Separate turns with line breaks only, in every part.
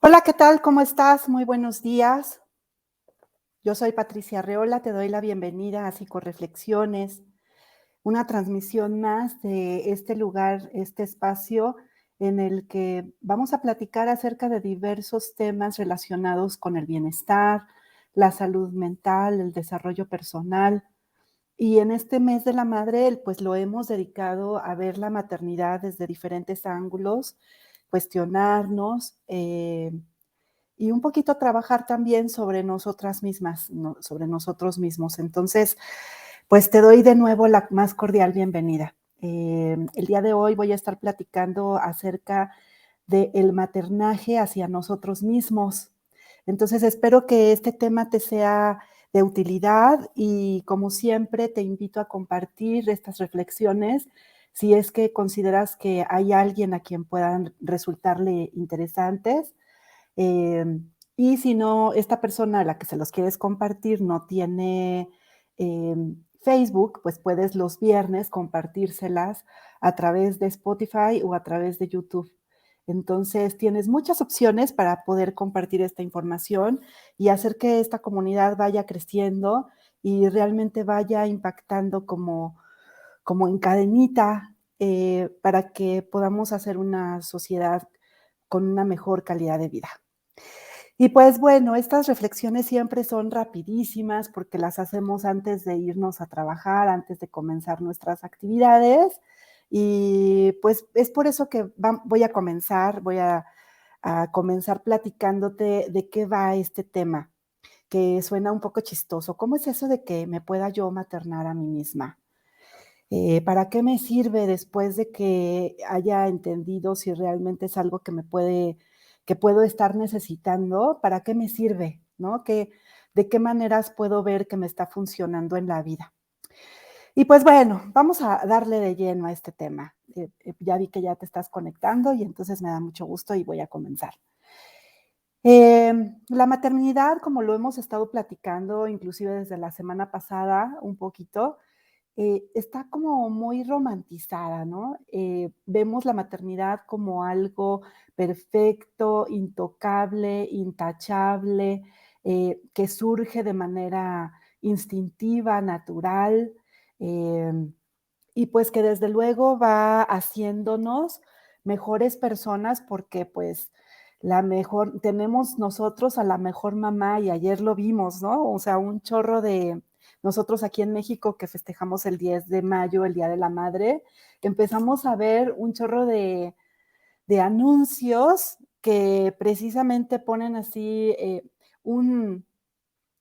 Hola, ¿qué tal? ¿Cómo estás? Muy buenos días. Yo soy Patricia Arreola, te doy la bienvenida a Psicoreflexiones, una transmisión más de este lugar, este espacio en el que vamos a platicar acerca de diversos temas relacionados con el bienestar, la salud mental, el desarrollo personal. Y en este mes de la madre, pues lo hemos dedicado a ver la maternidad desde diferentes ángulos, cuestionarnos, y un poquito trabajar también sobre nosotras mismas, sobre nosotros mismos. Entonces, pues te doy de nuevo la más cordial bienvenida. El día de hoy voy a estar platicando acerca del maternaje hacia nosotros mismos. Entonces, espero que este tema te sea de utilidad y como siempre te invito a compartir estas reflexiones si es que consideras que hay alguien a quien puedan resultarle interesantes. Y si no, esta persona a la que se los quieres compartir no tiene Facebook, pues puedes los viernes compartírselas a través de Spotify o a través de YouTube. Entonces, tienes muchas opciones para poder compartir esta información y hacer que esta comunidad vaya creciendo y realmente vaya impactando como en cadenita, para que podamos hacer una sociedad con una mejor calidad de vida. Y pues bueno, estas reflexiones siempre son rapidísimas porque las hacemos antes de irnos a trabajar, antes de comenzar nuestras actividades. Y pues es por eso que voy a comenzar platicándote de qué va este tema, que suena un poco chistoso. ¿Cómo es eso de que me pueda yo maternar a mí misma? ¿Para qué me sirve después de que haya entendido si realmente es algo que puedo estar necesitando? ¿Para qué me sirve? ¿No? ¿De qué maneras puedo ver que me está funcionando en la vida? Y pues bueno, vamos a darle de lleno a este tema. Ya vi que ya te estás conectando y entonces me da mucho gusto y voy a comenzar. La maternidad, como lo hemos estado platicando, inclusive desde la semana pasada, un poquito, está como muy romantizada, ¿no? Vemos la maternidad como algo perfecto, intocable, intachable, que surge de manera instintiva, natural, em, y pues que desde luego va haciéndonos mejores personas porque pues la mejor, tenemos nosotros a la mejor mamá y ayer lo vimos, ¿no? O sea, un chorro de, nosotros aquí en México que festejamos el 10 de mayo, el Día de la Madre, empezamos a ver un chorro de anuncios que precisamente ponen así un,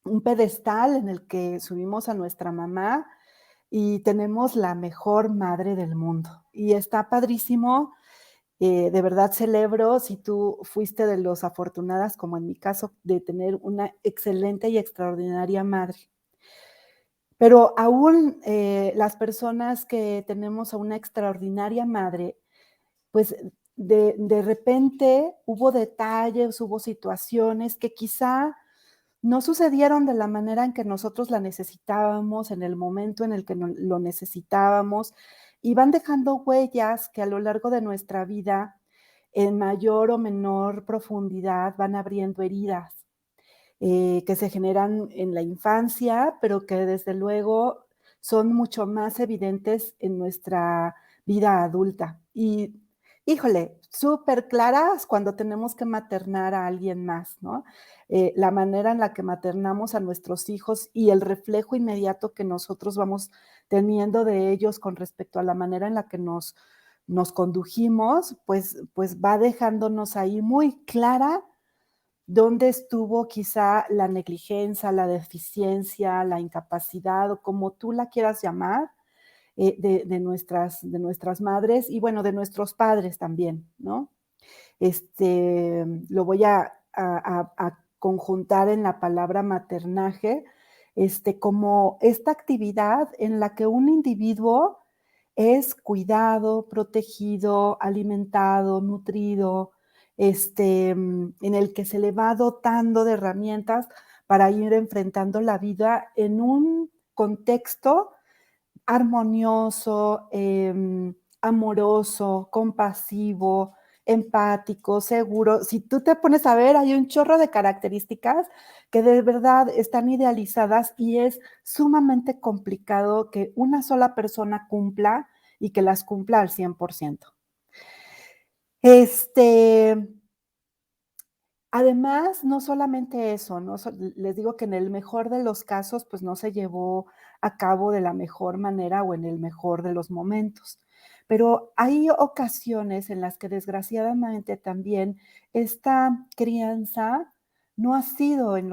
un pedestal en el que subimos a nuestra mamá y tenemos la mejor madre del mundo. Y está padrísimo, de verdad celebro si tú fuiste de los afortunadas, como en mi caso, de tener una excelente y extraordinaria madre. Pero aún las personas que tenemos a una extraordinaria madre, pues de repente hubo detalles, hubo situaciones que quizá no sucedieron de la manera en que nosotros la necesitábamos, en el momento en el que lo necesitábamos, y van dejando huellas que a lo largo de nuestra vida, en mayor o menor profundidad, van abriendo heridas que se generan en la infancia, pero que desde luego son mucho más evidentes en nuestra vida adulta. Y híjole, súper claras cuando tenemos que maternar a alguien más, ¿no? La manera en la que maternamos a nuestros hijos y el reflejo inmediato que nosotros vamos teniendo de ellos con respecto a la manera en la que nos condujimos, pues va dejándonos ahí muy clara dónde estuvo quizá la negligencia, la deficiencia, la incapacidad o como tú la quieras llamar, de nuestras madres y bueno, de nuestros padres también, ¿no? Lo voy a conjuntar en la palabra maternaje, como esta actividad en la que un individuo es cuidado, protegido, alimentado, nutrido, en el que se le va dotando de herramientas para ir enfrentando la vida en un contexto armonioso, amoroso, compasivo, empático, seguro. Si tú te pones a ver, hay un chorro de características que de verdad están idealizadas y es sumamente complicado que una sola persona cumpla y que las cumpla al 100%. Este, Además, no solamente eso, no so les digo que en el mejor de los casos, pues, no se llevó a cabo de la mejor manera o en el mejor de los momentos. Pero hay ocasiones en las que desgraciadamente también esta crianza no ha sido en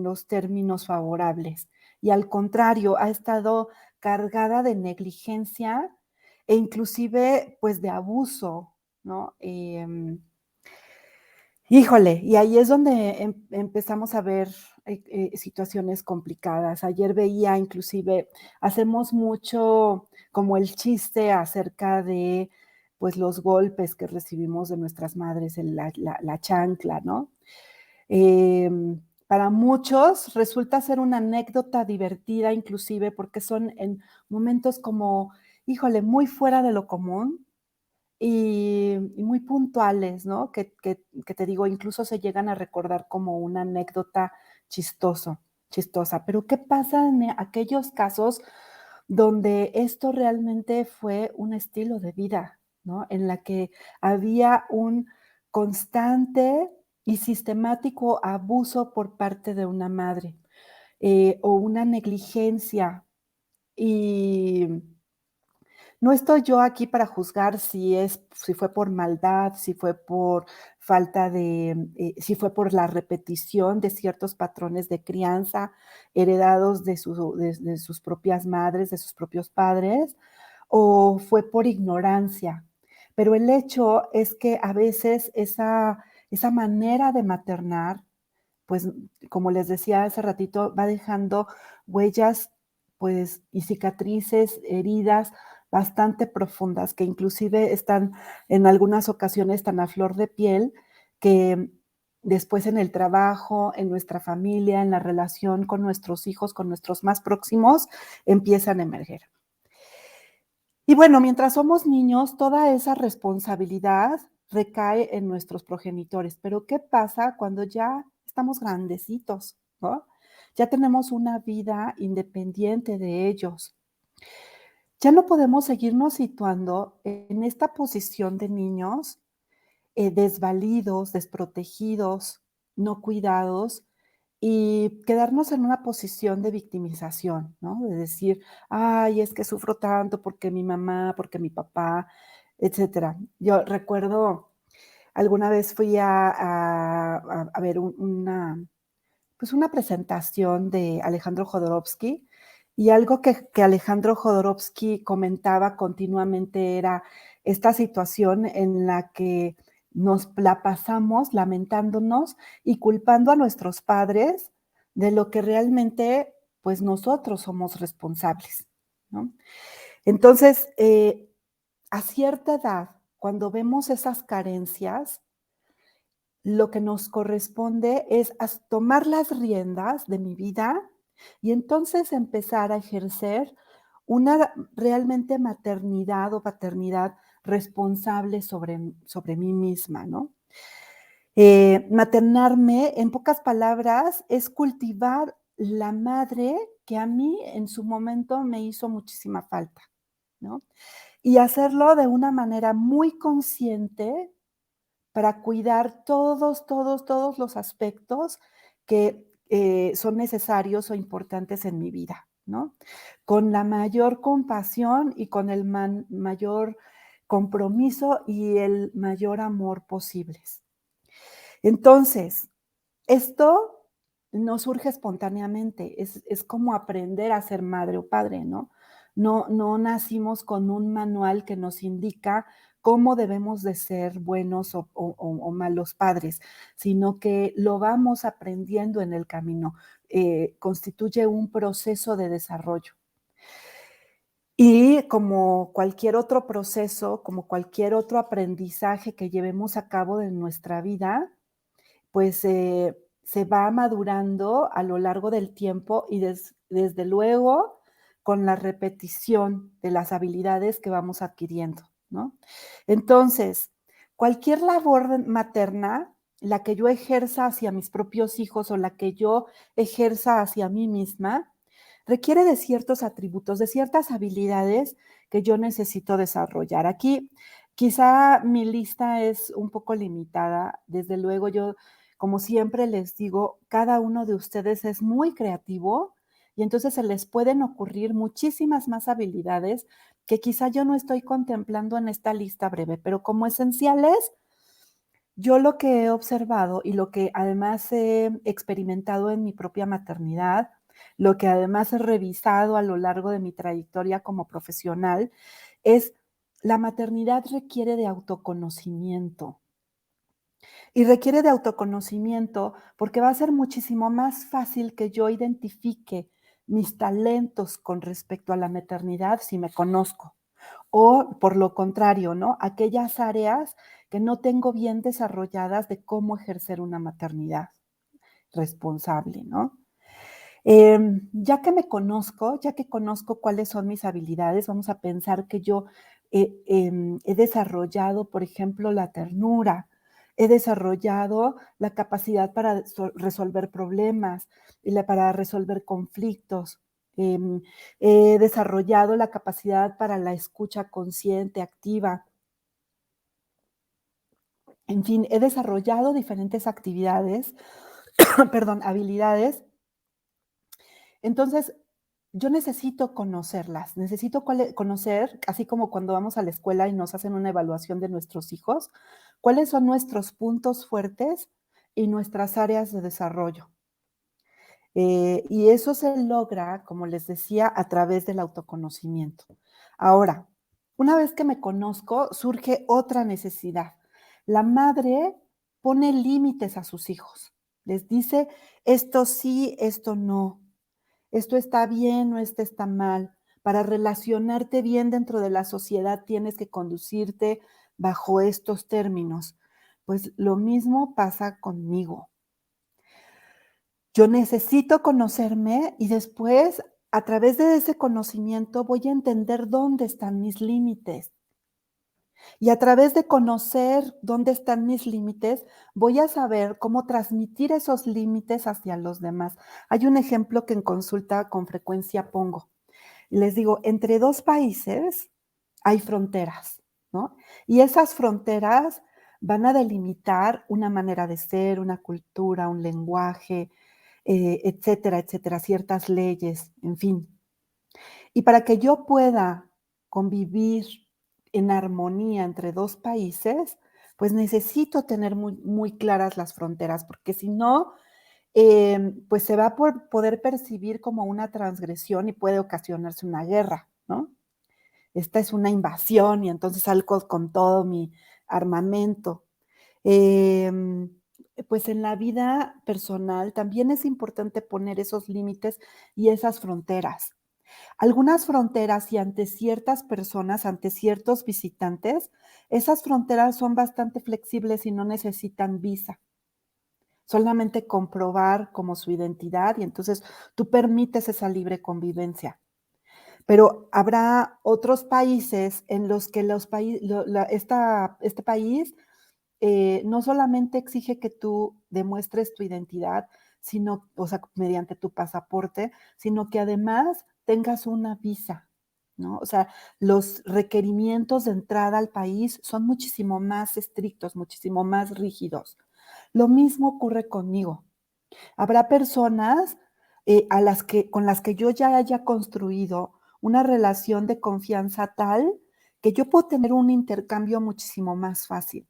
los términos favorables y al contrario, ha estado cargada de negligencia e inclusive, pues, de abuso, ¿no? Híjole, y ahí es donde empezamos a ver, situaciones complicadas. Ayer veía, inclusive, hacemos mucho como el chiste acerca de, pues, los golpes que recibimos de nuestras madres, en la chancla, ¿no? Para muchos resulta ser una anécdota divertida, inclusive, porque son en momentos como, híjole, muy fuera de lo común, y muy puntuales, ¿no? Que te digo, incluso se llegan a recordar como una anécdota chistosa. Pero, ¿qué pasa en aquellos casos donde esto realmente fue un estilo de vida, ¿no? En la que había un constante y sistemático abuso por parte de una madre, o una negligencia. Y no estoy yo aquí para juzgar si fue por maldad, si fue por falta de, si fue por la repetición de ciertos patrones de crianza heredados de sus propias madres, de sus propios padres, o fue por ignorancia. Pero el hecho es que a veces esa manera de maternar, pues, como les decía hace ratito, va dejando huellas, pues, y cicatrices, heridas bastante profundas, que inclusive están en algunas ocasiones tan a flor de piel, que después en el trabajo, en nuestra familia, en la relación con nuestros hijos, con nuestros más próximos, empiezan a emerger. Y bueno, mientras somos niños, toda esa responsabilidad recae en nuestros progenitores, pero ¿qué pasa cuando ya estamos grandecitos, no? Ya tenemos una vida independiente de ellos. Ya no podemos seguirnos situando en esta posición de niños, desvalidos, desprotegidos, no cuidados, y quedarnos en una posición de victimización, ¿no? De decir: "Ay, es que sufro tanto porque mi mamá, porque mi papá", etcétera. Yo recuerdo alguna vez fui a ver pues, una presentación de Alejandro Jodorowsky, y algo que Alejandro Jodorowsky comentaba continuamente era esta situación en la que nos la pasamos lamentándonos y culpando a nuestros padres de lo que realmente, pues, nosotros somos responsables, ¿no? Entonces, a cierta edad, cuando vemos esas carencias, lo que nos corresponde es tomar las riendas de mi vida y entonces empezar a ejercer una realmente maternidad o paternidad responsable sobre mí misma, ¿no? Maternarme, en pocas palabras, es cultivar la madre que a mí en su momento me hizo muchísima falta, ¿no? Y hacerlo de una manera muy consciente para cuidar todos los aspectos que, son necesarios o importantes en mi vida, ¿no? Con la mayor compasión y con el mayor compromiso y el mayor amor posibles. Entonces, esto no surge espontáneamente, es como aprender a ser madre o padre, ¿no? No nacimos con un manual que nos indica cómo debemos de ser buenos o malos padres, sino que lo vamos aprendiendo en el camino, constituye un proceso de desarrollo. Y como cualquier otro proceso, como cualquier otro aprendizaje que llevemos a cabo en nuestra vida, pues, se va madurando a lo largo del tiempo y desde luego con la repetición de las habilidades que vamos adquiriendo, ¿no? Entonces, Cualquier labor materna, la que yo ejerza hacia mis propios hijos o la que yo ejerza hacia mí misma, requiere de ciertos atributos, de ciertas habilidades que yo necesito desarrollar. Aquí quizá mi lista es un poco limitada. Desde luego yo, como siempre les digo, cada uno de ustedes es muy creativo y entonces se les pueden ocurrir muchísimas más habilidades que quizá yo no estoy contemplando en esta lista breve, pero como esenciales, yo lo que he observado y lo que además he experimentado en mi propia maternidad, lo que además he revisado a lo largo de mi trayectoria como profesional, es la maternidad requiere de autoconocimiento. Y requiere de autoconocimiento porque va a ser muchísimo más fácil que yo identifique mis talentos con respecto a la maternidad si me conozco. O por lo contrario, ¿no? Aquellas áreas que no tengo bien desarrolladas de cómo ejercer una maternidad responsable, ¿no? Ya que me conozco, ya que conozco cuáles son mis habilidades, vamos a pensar que yo he desarrollado, por ejemplo, la ternura, he desarrollado la capacidad para resolver problemas, para resolver conflictos, em, he desarrollado la capacidad para la escucha consciente, activa, en fin, he desarrollado diferentes actividades, perdón, habilidades. Entonces, yo necesito conocerlas, necesito conocer, así como cuando vamos a la escuela y nos hacen una evaluación de nuestros hijos, cuáles son nuestros puntos fuertes y nuestras áreas de desarrollo. Y eso se logra, como les decía, a través del autoconocimiento. Ahora, una vez que me conozco, surge otra necesidad. La madre pone límites a sus hijos. Les dice, esto sí, esto no. Esto está bien o esto está mal. Para relacionarte bien dentro de la sociedad tienes que conducirte bajo estos términos. Pues lo mismo pasa conmigo. Yo necesito conocerme y después, a través de ese conocimiento, voy a entender dónde están mis límites. Y a través de conocer dónde están mis límites, voy a saber cómo transmitir esos límites hacia los demás. Hay un ejemplo que en consulta con frecuencia pongo. Les digo, entre 2 países hay fronteras, ¿no? Y esas fronteras van a delimitar una manera de ser, una cultura, un lenguaje, etcétera, etcétera, ciertas leyes, en fin. Y para que yo pueda convivir en armonía entre 2 países, pues necesito tener muy claras las fronteras, porque si no, pues se va a poder percibir como una transgresión y puede ocasionarse una guerra, ¿no? Esta es una invasión y entonces salgo con todo mi armamento. Em, pues en la vida personal también es importante poner esos límites y esas fronteras. Algunas fronteras y ante ciertas personas, ante ciertos visitantes, esas fronteras son bastante flexibles y no necesitan visa. Solamente comprobar como su identidad y entonces tú permites esa libre convivencia. Pero habrá otros países en los que este país no solamente exige que tú demuestres tu identidad, sino, o sea, mediante tu pasaporte, sino que además tengas una visa, ¿no? O sea, los requerimientos de entrada al país son muchísimo más estrictos, muchísimo más rígidos. Lo mismo ocurre conmigo. Habrá personas con las que yo ya haya construido una relación de confianza tal que yo puedo tener un intercambio muchísimo más fácil.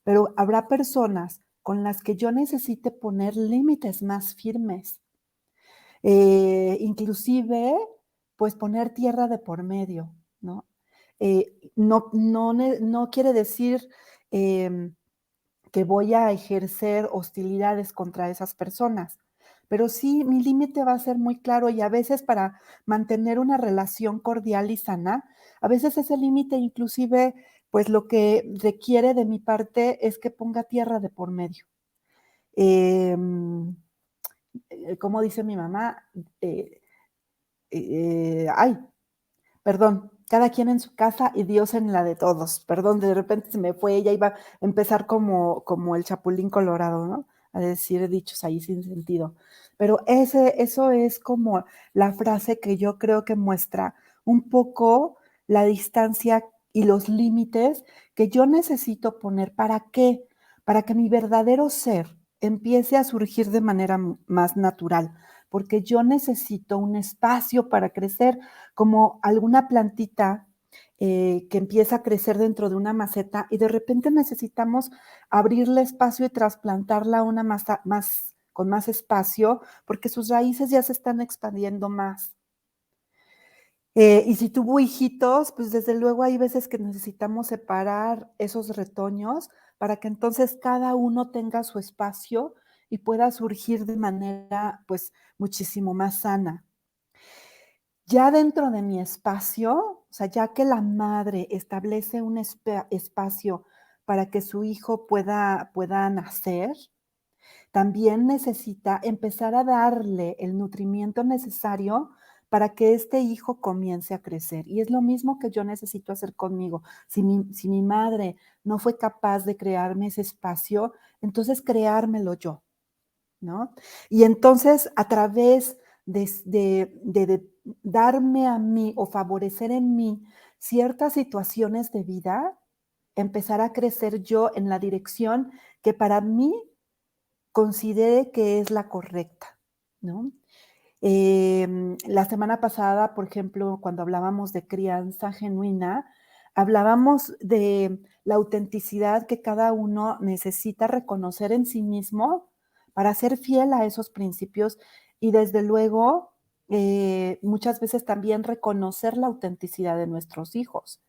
Pero habrá personas con las que yo necesite poner límites más firmes, inclusive, pues poner tierra de por medio, ¿no? No quiere decir em, que voy a ejercer hostilidades contra esas personas, pero sí mi límite va a ser muy claro y a veces para mantener una relación cordial y sana, a veces ese límite inclusive, pues lo que requiere de mi parte es que ponga tierra de por medio. Em, como dice mi mamá, eh, ay, perdón, cada quien en su casa y Dios en la de todos. Perdón, de repente se me fue, ella iba a empezar como el Chapulín Colorado, ¿no? A decir dichos ahí sin sentido. Pero eso es como la frase que yo creo que muestra un poco la distancia y los límites que yo necesito poner. ¿Para qué? Para que mi verdadero ser empiece a surgir de manera más natural, porque yo necesito un espacio para crecer, como alguna plantita que empieza a crecer dentro de una maceta y de repente necesitamos abrirle espacio y trasplantarla a una masa más, con más espacio, porque sus raíces ya se están expandiendo más. Y si tuvo hijitos, pues desde luego hay veces que necesitamos separar esos retoños para que entonces cada uno tenga su espacio y pueda surgir de manera pues muchísimo más sana. Ya dentro de mi espacio, o sea, ya que la madre establece un espacio para que su hijo pueda nacer, también necesita empezar a darle el nutrimiento necesario para que este hijo comience a crecer. Y es lo mismo que yo necesito hacer conmigo. Si mi madre no fue capaz de crearme ese espacio, entonces creármelo yo, ¿no? Y entonces a través de darme a mí o favorecer en mí ciertas situaciones de vida, empezar a crecer yo en la dirección que para mí considere que es la correcta, ¿no? La semana pasada, por ejemplo, cuando hablábamos de crianza genuina, hablábamos de la autenticidad que cada uno necesita reconocer en sí mismo para ser fiel a esos principios y desde luego muchas veces también reconocer la autenticidad de nuestros hijos.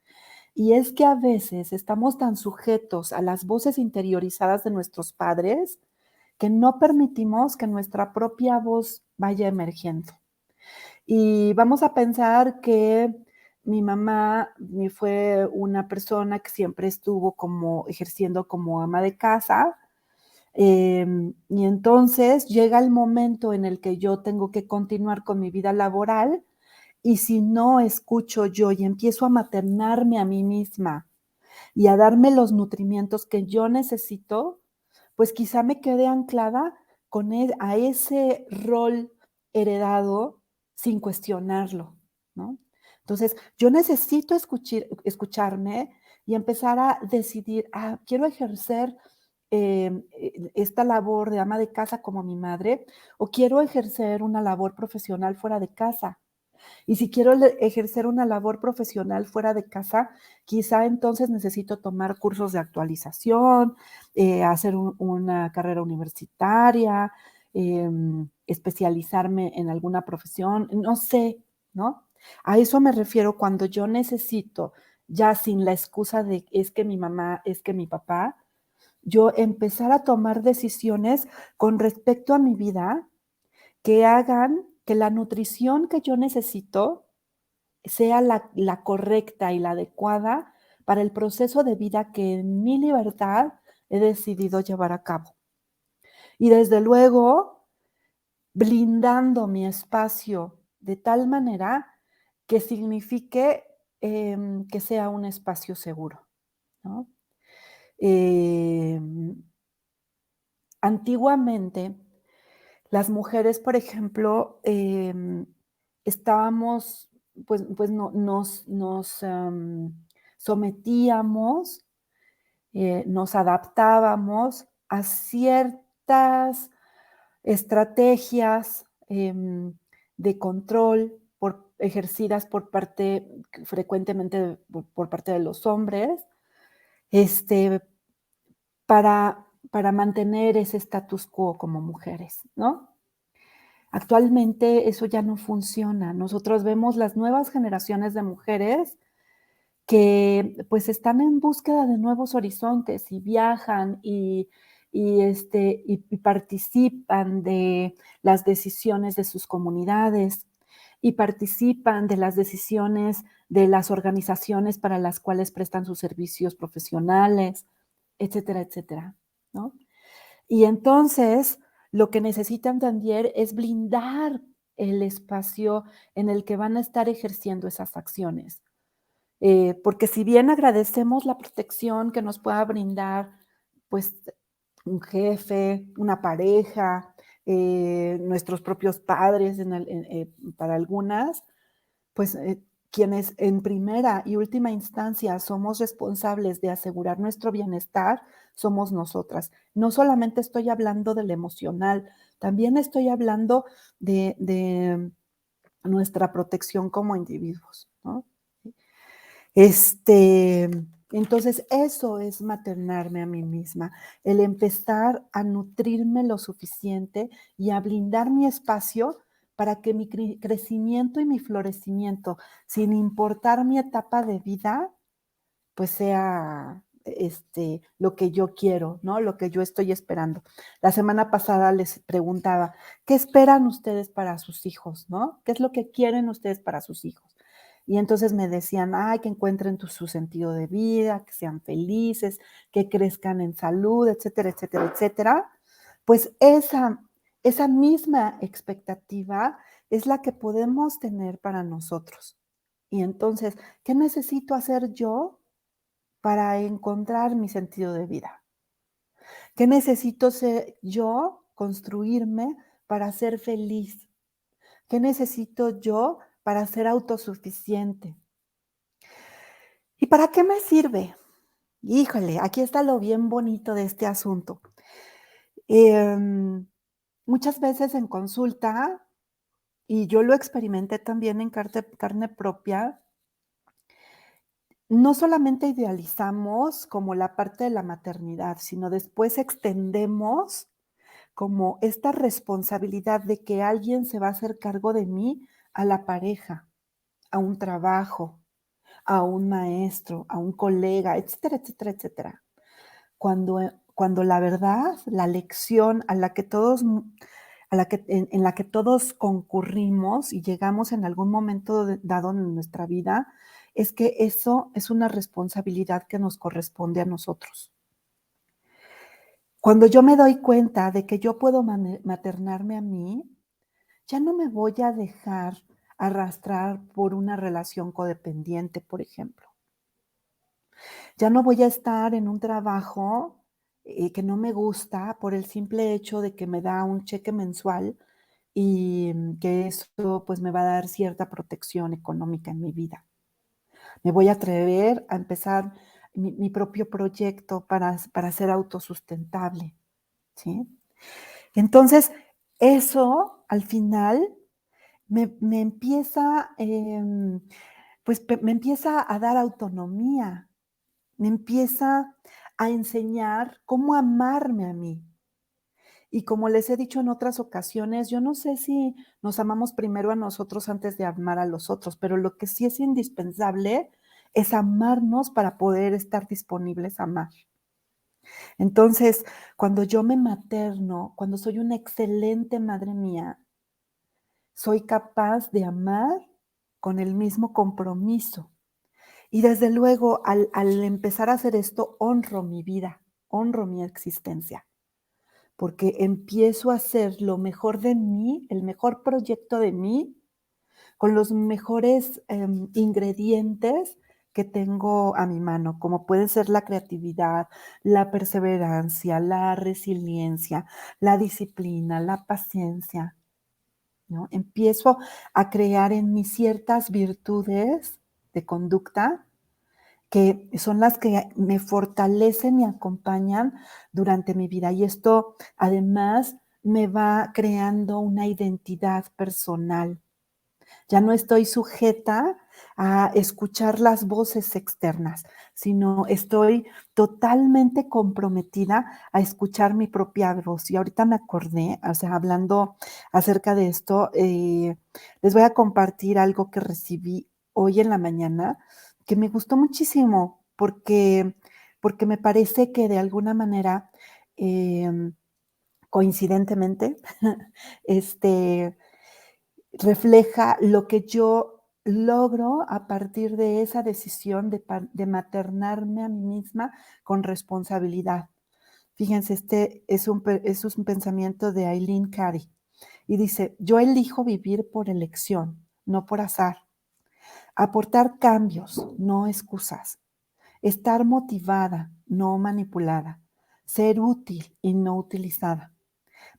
Y es que a veces estamos tan sujetos a las voces interiorizadas de nuestros padres que no permitimos que nuestra propia voz vaya emergiendo. Y vamos a pensar que mi mamá fue una persona que siempre estuvo como ejerciendo como ama de casa, y entonces llega el momento en el que yo tengo que continuar con mi vida laboral, y si no escucho yo y empiezo a maternarme a mí misma y a darme los nutrimientos que yo necesito, pues quizá me quede anclada a ese rol heredado sin cuestionarlo, ¿no? Entonces, yo necesito escucharme y empezar a decidir, quiero ejercer esta labor de ama de casa como mi madre, o quiero ejercer una labor profesional fuera de casa. Y si quiero ejercer una labor profesional fuera de casa, quizá entonces necesito tomar cursos de actualización, hacer una carrera universitaria, especializarme en alguna profesión, no sé, ¿no? A eso me refiero cuando yo necesito, ya sin la excusa de es que mi mamá, es que mi papá, yo empezar a tomar decisiones con respecto a mi vida que hagan que la nutrición que yo necesito sea la correcta y la adecuada para el proceso de vida que en mi libertad he decidido llevar a cabo. Y desde luego, blindando mi espacio de tal manera que signifique que sea un espacio seguro, ¿no? Em, Antiguamente, las mujeres, por ejemplo, estábamos, pues nos sometíamos, nos adaptábamos a ciertas estrategias de control ejercidas por parte, frecuentemente por parte de los hombres, este, para mantener ese status quo como mujeres, ¿no? Actualmente eso ya no funciona. Nosotros vemos las nuevas generaciones de mujeres que, pues, están en búsqueda de nuevos horizontes y viajan y participan de las decisiones de sus comunidades, y participan de las decisiones de las organizaciones para las cuales prestan sus servicios profesionales, etcétera, etcétera, ¿no? Y entonces, lo que necesitan también es blindar el espacio en el que van a estar ejerciendo esas acciones. Porque si bien agradecemos la protección que nos pueda brindar, pues, un jefe, una pareja, nuestros propios padres para algunas, pues, quienes en primera y última instancia somos responsables de asegurar nuestro bienestar, somos nosotras. No solamente estoy hablando del emocional, también estoy hablando de nuestra protección como individuos, ¿no? Este, entonces, eso es maternarme a mí misma, el empezar a nutrirme lo suficiente y a blindar mi espacio para que mi crecimiento y mi florecimiento, sin importar mi etapa de vida, pues sea, lo que yo quiero, ¿no? Lo que yo estoy esperando. La semana pasada les preguntaba, ¿qué esperan ustedes para sus hijos, no? ¿Qué es lo que quieren ustedes para sus hijos? Y entonces me decían, ay, que encuentren su sentido de vida, que sean felices, que crezcan en salud, etcétera, etcétera, etcétera. Pues esa misma expectativa es la que podemos tener para nosotros. Y entonces, ¿qué necesito hacer yo para encontrar mi sentido de vida? ¿Qué necesito ser yo, construirme para ser feliz? ¿Qué necesito yo para ser autosuficiente? ¿Y para qué me sirve? Híjole, aquí está lo bien bonito de este asunto. Em, Muchas veces en consulta, y yo lo experimenté también en carne propia, no solamente idealizamos como la parte de la maternidad, sino después extendemos como esta responsabilidad de que alguien se va a hacer cargo de mí a la pareja, a un trabajo, a un maestro, a un colega, etcétera, etcétera, etcétera. Cuando la verdad, la lección a la que todos, a la que en la que todos concurrimos y llegamos en algún momento dado en nuestra vida, es que eso es una responsabilidad que nos corresponde a nosotros. Cuando yo me doy cuenta de que yo puedo maternarme a mí, ya no me voy a dejar arrastrar por una relación codependiente, por ejemplo. Ya no voy a estar en un trabajo, que no me gusta por el simple hecho de que me da un cheque mensual y, que eso, pues, me va a dar cierta protección económica en mi vida. Me voy a atrever a empezar mi propio proyecto para ser autosustentable, ¿sí? Entonces, eso al final me empieza, pues, me empieza a dar autonomía, me empieza a enseñar cómo amarme a mí. Y como les he dicho en otras ocasiones, yo no sé si nos amamos primero a nosotros antes de amar a los otros, pero lo que sí es indispensable es amarnos para poder estar disponibles a amar. Entonces, cuando yo me materno, cuando soy una excelente madre mía, soy capaz de amar con el mismo compromiso. Y desde luego, al empezar a hacer esto, honro mi vida, honro mi existencia, porque empiezo a hacer lo mejor de mí, el mejor proyecto de mí, con los mejores, ingredientes que tengo a mi mano, como pueden ser la creatividad, la perseverancia, la resiliencia, la disciplina, la paciencia, ¿no? Empiezo a crear en mí ciertas virtudes de conducta que son las que me fortalecen y acompañan durante mi vida. Y esto, además, me va creando una identidad personal. Ya no estoy sujeta a escuchar las voces externas, sino estoy totalmente comprometida a escuchar mi propia voz. Y ahorita me acordé, o sea, hablando acerca de esto, les voy a compartir algo que recibí hoy en la mañana, que me gustó muchísimo, porque me parece que de alguna manera, coincidentemente, este, refleja lo que yo logro a partir de esa decisión de maternarme a mí misma con responsabilidad. Fíjense, este es un pensamiento de Eileen Cady y dice: "Yo elijo vivir por elección, no por azar. Aportar cambios, no excusas. Estar motivada, no manipulada. Ser útil y no utilizada.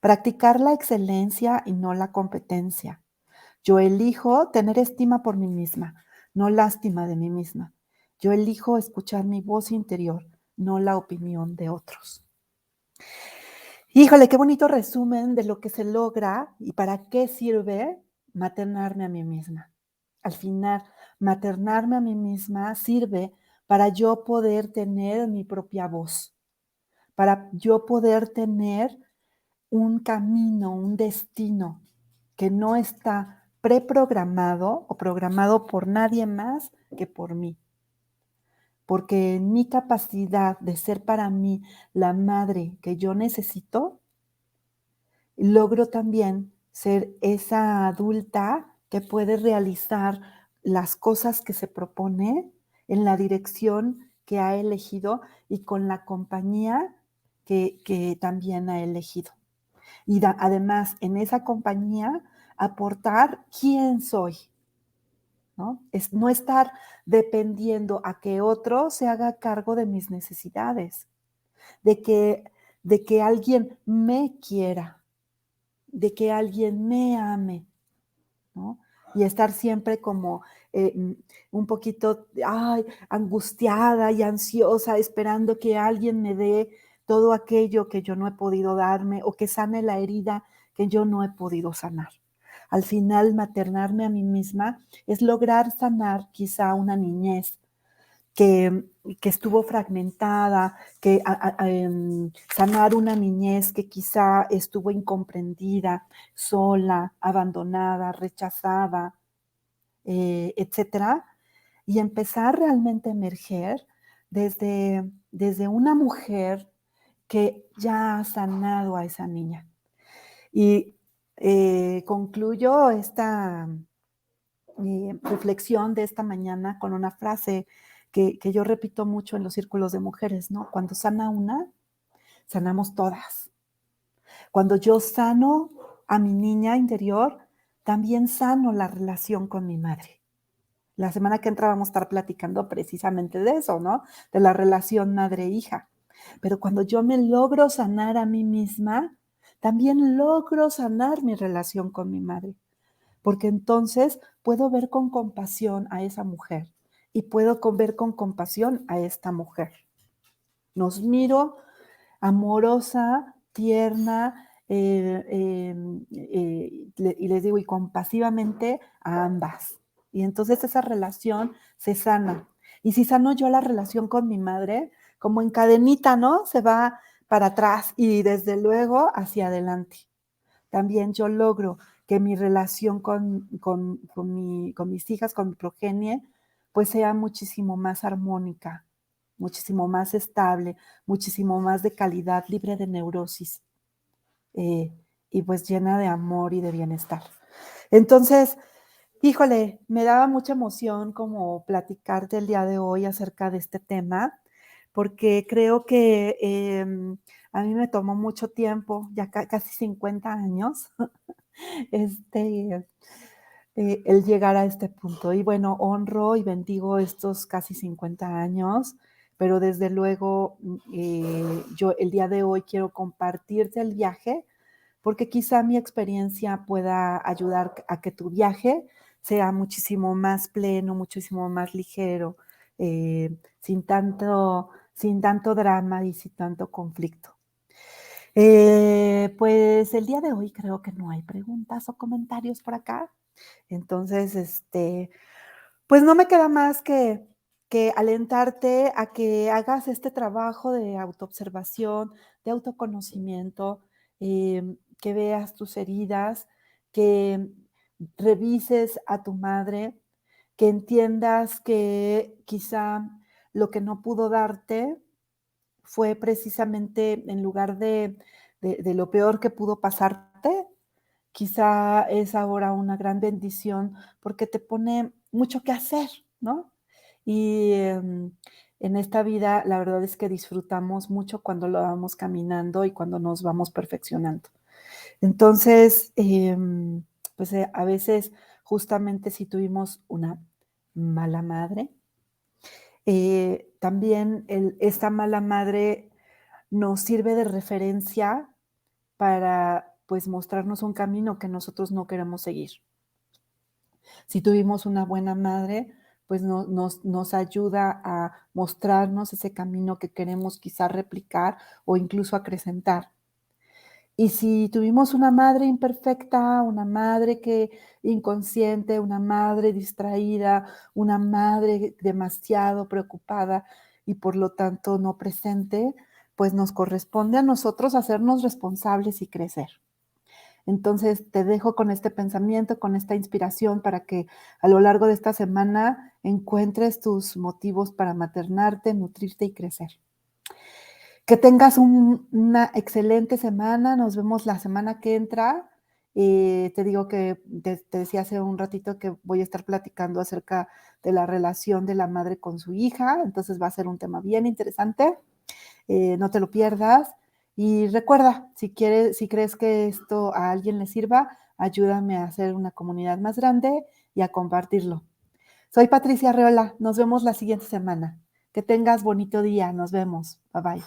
Practicar la excelencia y no la competencia. Yo elijo tener estima por mí misma, no lástima de mí misma. Yo elijo escuchar mi voz interior, no la opinión de otros. Híjole, qué bonito resumen de lo que se logra y para qué sirve maternarme a mí misma. Al final, maternarme a mí misma sirve para yo poder tener mi propia voz, para yo poder tener un camino, un destino que no está preprogramado o programado por nadie más que por mí. Porque en mi capacidad de ser para mí la madre que yo necesito, logro también ser esa adulta que puede realizar las cosas que se propone en la dirección que ha elegido y con la compañía que también ha elegido. Y además, en esa compañía, aportar quién soy, ¿no? Es no estar dependiendo a que otro se haga cargo de mis necesidades, de que, de que alguien me quiera, de que alguien me ame, ¿no? Y estar siempre como un poquito, ay, angustiada y ansiosa, esperando que alguien me dé todo aquello que yo no he podido darme o que sane la herida que yo no he podido sanar. Al final, maternarme a mí misma es lograr sanar quizá una niñez que, que estuvo fragmentada, sanar una niñez que quizá estuvo incomprendida, sola, abandonada, rechazada, etcétera, y empezar realmente a emerger desde una mujer que ya ha sanado a esa niña. Y concluyo esta reflexión de esta mañana con una frase que yo repito mucho en los círculos de mujeres, ¿no? Cuando sana una, sanamos todas. Cuando yo sano a mi niña interior, también sano la relación con mi madre. La semana que entra vamos a estar platicando precisamente de eso, ¿no? De la relación madre-hija. Pero cuando yo me logro sanar a mí misma, también logro sanar mi relación con mi madre, porque entonces puedo ver con compasión a esa mujer y puedo ver con compasión a esta mujer. Nos miro amorosa, tierna, y les digo, y compasivamente a ambas. Y entonces esa relación se sana. Y si sano yo la relación con mi madre, como en cadenita, ¿no? Se va para atrás y desde luego hacia adelante. También yo logro que mi relación con mis hijas, con mi progenie, pues sea muchísimo más armónica, muchísimo más estable, muchísimo más de calidad, libre de neurosis, eh, y pues llena de amor y de bienestar. Entonces, híjole, me daba mucha emoción como platicarte el día de hoy acerca de este tema, porque creo que a mí me tomó mucho tiempo, ya casi 50 años, este, el llegar a este punto. Y bueno, honro y bendigo estos casi 50 años, pero desde luego yo el día de hoy quiero compartirte el viaje porque quizá mi experiencia pueda ayudar a que tu viaje sea muchísimo más pleno, muchísimo más ligero, sin tanto drama y sin tanto conflicto. Pues el día de hoy creo que no hay preguntas o comentarios por acá. Entonces, pues no me queda más que alentarte a que hagas este trabajo de autoobservación, de autoconocimiento, que veas tus heridas, que revises a tu madre, que entiendas que quizá lo que no pudo darte fue precisamente en lugar de lo peor que pudo pasarte, quizá es ahora una gran bendición porque te pone mucho que hacer, ¿no? Y en esta vida la verdad es que disfrutamos mucho cuando lo vamos caminando y cuando nos vamos perfeccionando. Entonces, pues a veces justamente si tuvimos una mala madre. También esta mala madre nos sirve de referencia para, pues, mostrarnos un camino que nosotros no queremos seguir. Si tuvimos una buena madre, pues nos ayuda a mostrarnos ese camino que queremos quizá replicar o incluso acrecentar. Y si tuvimos una madre imperfecta, una madre que inconsciente, una madre distraída, una madre demasiado preocupada y por lo tanto no presente, pues nos corresponde a nosotros hacernos responsables y crecer. Entonces, te dejo con este pensamiento, con esta inspiración para que a lo largo de esta semana encuentres tus motivos para maternarte, nutrirte y crecer. Que tengas una excelente semana. Nos vemos la semana que entra. Te digo que te decía hace un ratito que voy a estar platicando acerca de la relación de la madre con su hija, entonces va a ser un tema bien interesante. No te lo pierdas. Y recuerda, si crees que esto a alguien le sirva, ayúdame a hacer una comunidad más grande y a compartirlo. Soy Patricia Arreola. Nos vemos la siguiente semana. Que tengas bonito día. Nos vemos. Bye bye.